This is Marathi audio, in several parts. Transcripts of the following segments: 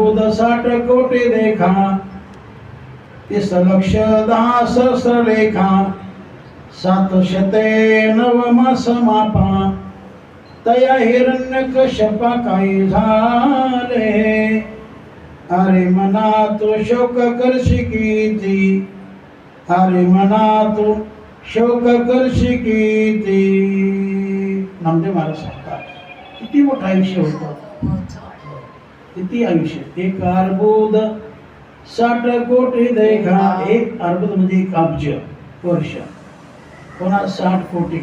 अर्बुद 60 कोटी देखा, 30 लक्ष 10 सहस्र लेखा, 709 समापा, तया हिरण्यकश्यपा काही झाले, अरे मना तू शोक करशी किती, अरे मना तू शोक करशी किती. नामदेव महाराज सांगतात किती मोठं आयुष्य होतं, किती आयुष्य. एक अर्बुद 60 कोटी देखा, एक अर्बुद म्हणजे 1 अब्ज वर्ष, पुन्हा 60 कोटी,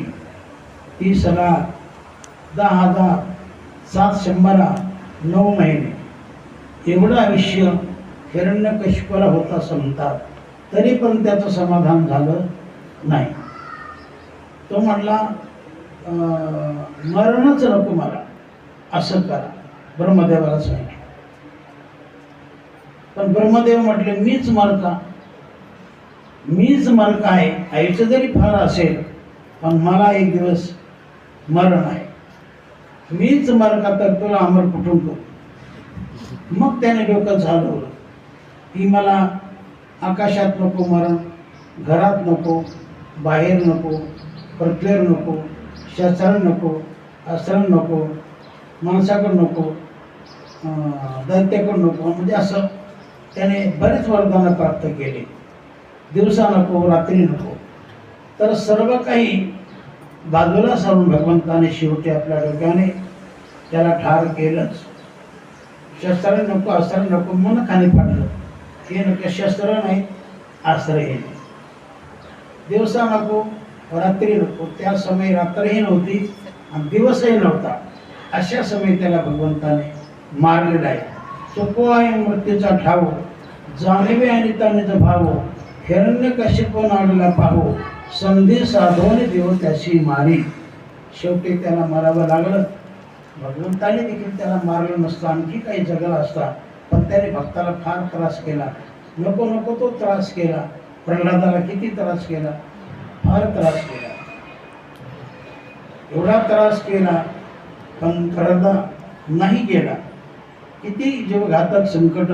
30 लाख, 10,000, 700, 9 महिने, एवढं आयुष्य हिरण्यकशिपूला होतं असं म्हणतात. तरी पण त्याचं समाधान झालं नाही. तो म्हणला मरणच नको मला, असं करा. ब्रह्मदेवाला सांगितलं. पण ब्रह्मदेव म्हटले मीच मरका, मीच मरका आहे. आईचं जरी फार असेल पण मला एक दिवस मरण आहे. मीच मरका तर तुला अमर कुठून करू. मग त्याने डोकं चालवलं की मला आकाशात नको मरण, घरात नको, बाहेर नको, पृथ्वीवर नको, शस्त्र नको, अस्त्र नको, माणसाकडं नको, दैत्याकडं नको. म्हणजे असं त्याने बरेच वरदानं प्राप्त केले. दिवसा नको, रात्री नको. तर सर्व काही बाजूला सारून भगवंताने शेवटी आपल्या डोक्याने त्याला ठार केलंच. शस्त्र नको, अस्त्र नको, मन खाली पाडलं. हे नको, शस्त्र नाही, अस्त्र हे नाही. दिवसा नको, रात्री नको. त्या समय रात्रही नव्हती आणि दिवसही नव्हता. अशा समय त्याला भगवंताने मारलेला आहे. सोपो आहे मृत्यूचा ठाव, जाणवे आणि तानेचा भाव, हिरण्यकशिपू नाडला पाहो, संधी साधवणे देव त्याशी मारी. शेवटी त्याला मारावं लागलं. भगवंताने देखील त्याला मारलं नसतं, आणखी काही जगला असता. पण त्याने भक्ताला फार त्रास केला. नको नको तो त्रास केला. प्रल्हादाला किती त्रास केला, फार त्रास केला. एवढा त्रास केला पण प्रल्हाद नाही गेला. किती जीवघातक संकट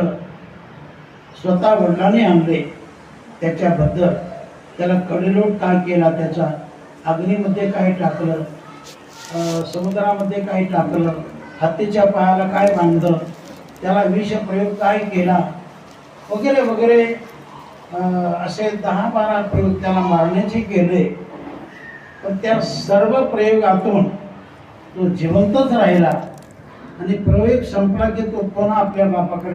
स्वतः वडिलांनी आणले त्याच्याबद्दल. त्याला कडेलोट काय केला, त्याचा अग्नीमध्ये काय टाकलं, समुद्रामध्ये काय टाकलं, हत्तीच्या पायाला काय बांधलं, त्याला विषप्रयोग काय केला, वगैरे वगैरे असे 10-12 प्रयोग त्याला मारण्याचे केले. पण त्या सर्व प्रयोगातून तो जिवंतच राहिला आणि प्रयोग संपला की तो पुन्हा आपल्या बापाकडे